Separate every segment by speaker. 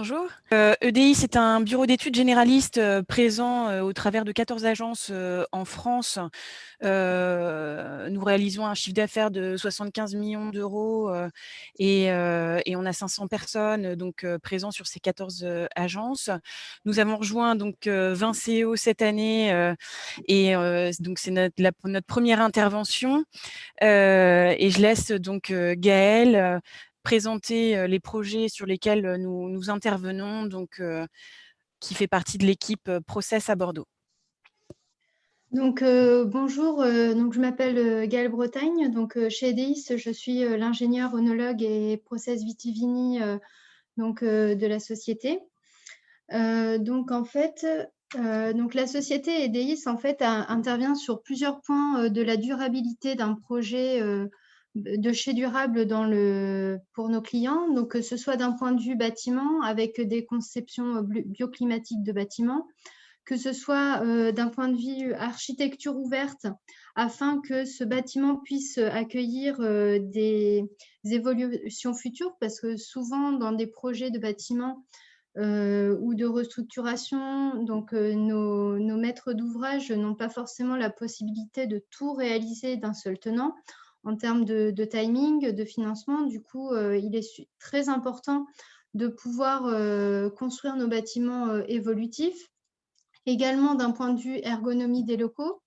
Speaker 1: Bonjour. EDI, c'est un bureau d'études généraliste présent au travers de 14 agences en France. Nous réalisons un chiffre d'affaires de 75 millions d'euros et on a 500 personnes donc présents sur ces 14 agences. Nous avons rejoint donc 20 CEO cette année et donc c'est notre première intervention. Et je laisse donc Gaëlle présenter les projets sur lesquels nous intervenons, donc qui fait partie de l'équipe Process à Bordeaux.
Speaker 2: Donc, bonjour, donc je m'appelle Gaëlle Bretagne. Donc, chez EDIS, je suis l'ingénieure œnologue et process vitivini de la société. Donc, en fait, donc la société EDIS en fait, intervient sur plusieurs points de la durabilité d'un projet de chez durable pour nos clients. Donc, que ce soit d'un point de vue bâtiment, avec des conceptions bioclimatiques de bâtiments, que ce soit d'un point de vue architecture ouverte, afin que ce bâtiment puisse accueillir des évolutions futures, parce que souvent dans des projets de bâtiments ou de restructuration, donc nos maîtres d'ouvrage n'ont pas forcément la possibilité de tout réaliser d'un seul tenant en termes de timing, de financement. Du coup, il est très important de pouvoir construire nos bâtiments évolutifs. Également d'un point de vue ergonomie des locaux,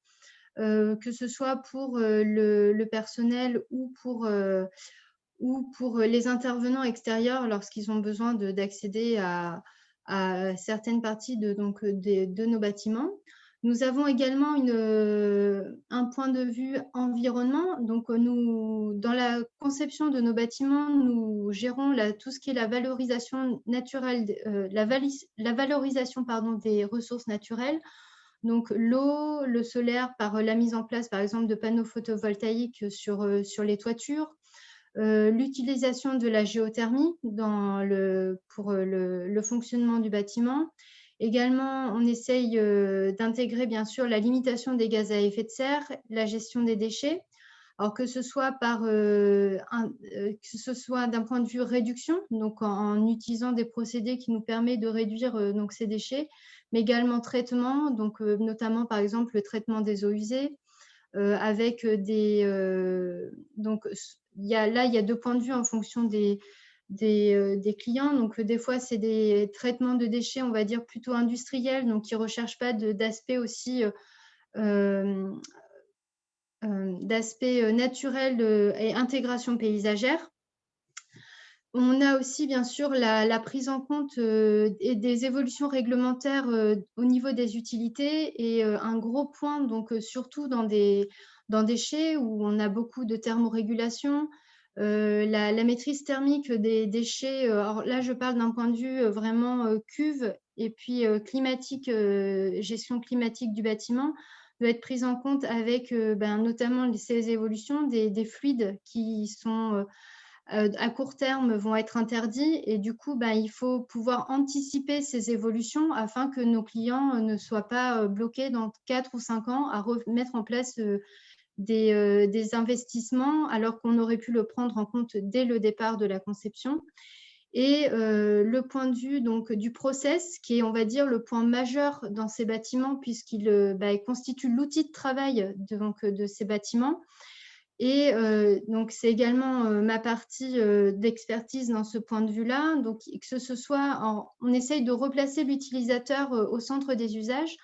Speaker 2: que ce soit pour le personnel ou pour les intervenants extérieurs lorsqu'ils ont besoin d'accéder à certaines parties de nos bâtiments. Nous avons également un point de vue environnement. Donc, nous, dans la conception de nos bâtiments, nous gérons tout ce qui est la valorisation naturelle, la valorisation des ressources naturelles. Donc, l'eau, le solaire, par la mise en place, par exemple, de panneaux photovoltaïques sur les toitures, l'utilisation de la géothermie pour le fonctionnement du bâtiment. Également, on essaye d'intégrer bien sûr la limitation des gaz à effet de serre, la gestion des déchets. Alors que ce soit d'un point de vue réduction, donc en utilisant des procédés qui nous permettent de réduire ces déchets, mais également traitement, donc notamment par exemple le traitement des eaux usées, avec donc il y a deux points de vue en fonction des clients. Donc, des fois, c'est des traitements de déchets, on va dire, plutôt industriels, donc qui ne recherchent pas d'aspect aussi d'aspect naturel et intégration paysagère. On a aussi, bien sûr, la prise en compte et des évolutions réglementaires au niveau des utilités et un gros point, donc surtout dans des déchets où on a beaucoup de thermorégulation, la maîtrise thermique des déchets. Alors là, je parle d'un point de vue vraiment cuve et puis climatique, gestion climatique du bâtiment doit être prise en compte avec notamment ces évolutions des fluides qui sont à court terme vont être interdits et du coup, il faut pouvoir anticiper ces évolutions afin que nos clients ne soient pas bloqués dans 4 ou 5 ans à remettre en place des investissements alors qu'on aurait pu le prendre en compte dès le départ de la conception. Et le point de vue donc, du process, qui est, on va dire, le point majeur dans ces bâtiments puisqu'il constitue l'outil de travail de ces bâtiments. Et donc, c'est également ma partie d'expertise dans ce point de vue-là. Donc, que ce soit, on essaye de replacer l'utilisateur au centre des usages.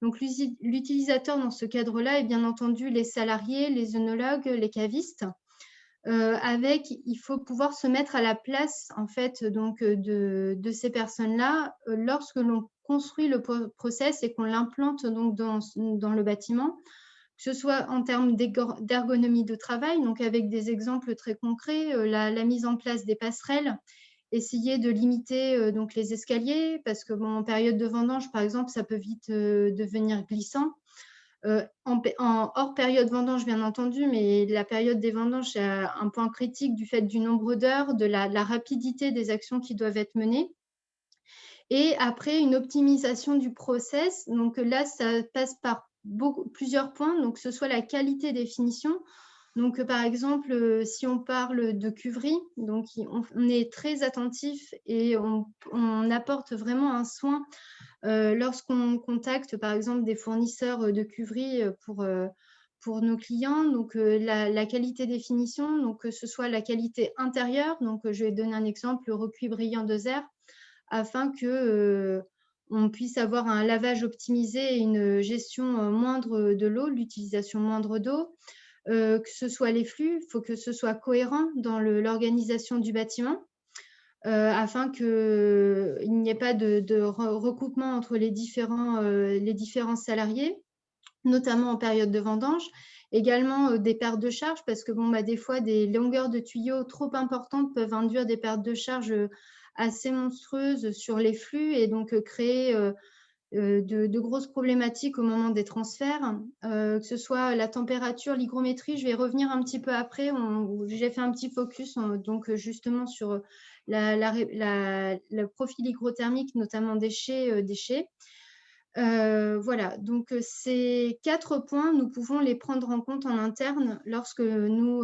Speaker 2: Donc, l'utilisateur dans ce cadre-là est bien entendu les salariés, les œnologues, les cavistes. Il faut pouvoir se mettre à la place en fait donc de ces personnes-là lorsque l'on construit le process et qu'on l'implante donc dans le bâtiment, que ce soit en termes d'ergonomie de travail, donc avec des exemples très concrets, la mise en place des passerelles, essayer de limiter donc les escaliers, parce que en période de vendange, par exemple, ça peut vite devenir glissant. Hors période vendange, bien entendu, mais la période des vendanges, c'est un point critique du fait du nombre d'heures, de la rapidité des actions qui doivent être menées. Et après, une optimisation du process. Donc là, ça passe par plusieurs points, donc que ce soit la qualité des finitions. Donc, par exemple, si on parle de cuverie, donc on est très attentif et on apporte vraiment un soin lorsqu'on contacte, par exemple, des fournisseurs de cuverie pour nos clients. Donc, la qualité des finitions, donc que ce soit la qualité intérieure, donc je vais donner un exemple, le recuit brillant de Zère, afin que on puisse avoir un lavage optimisé et une gestion moindre de l'eau, l'utilisation moindre d'eau. Que ce soit les flux, il faut que ce soit cohérent dans l'organisation du bâtiment afin qu'il n'y ait pas de recoupement entre les différents salariés, notamment en période de vendange. Également des pertes de charge, parce que bon, bah, des fois, des longueurs de tuyaux trop importantes peuvent induire des pertes de charge assez monstrueuses sur les flux et donc créer de grosses problématiques au moment des transferts, que ce soit la température, l'hygrométrie. Je vais revenir un petit peu après. J'ai fait un petit focus donc justement sur le profil hygrothermique, notamment déchets. Voilà, donc ces 4 points, nous pouvons les prendre en compte en interne lorsque nous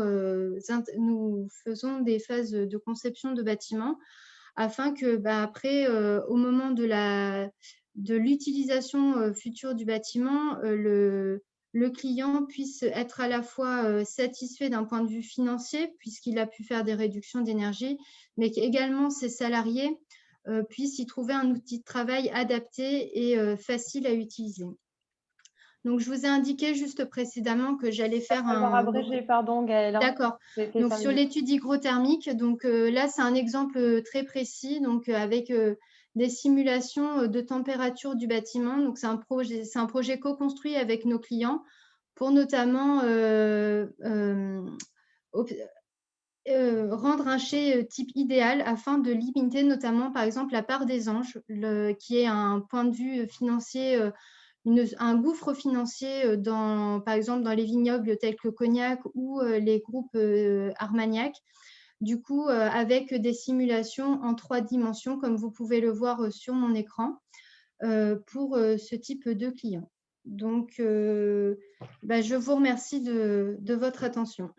Speaker 2: faisons des phases de conception de bâtiments, afin que, bah, après, au moment de l'utilisation future du bâtiment, le client puisse être à la fois satisfait d'un point de vue financier, puisqu'il a pu faire des réductions d'énergie, mais qu'également ses salariés puissent y trouver un outil de travail adapté et facile à utiliser. Donc, je vous ai indiqué juste précédemment que j'allais faire
Speaker 3: Alors
Speaker 2: un…
Speaker 3: abrégé, pardon Gaëlle, hein.
Speaker 2: D'accord.
Speaker 3: C'était
Speaker 2: Donc,
Speaker 3: 5
Speaker 2: sur
Speaker 3: minutes.
Speaker 2: l'étude hygrothermique, donc là, c'est un exemple très précis, donc avec des simulations de température du bâtiment. Donc, c'est un projet co-construit avec nos clients pour notamment rendre un chai type idéal afin de limiter notamment, par exemple, la part des anges, qui est un point de vue financier, un gouffre financier par exemple, dans les vignobles tels que Cognac ou les groupes Armagnac. Du coup, avec des simulations en 3 dimensions, comme vous pouvez le voir sur mon écran, pour ce type de client. Donc, bah, je vous remercie de votre attention.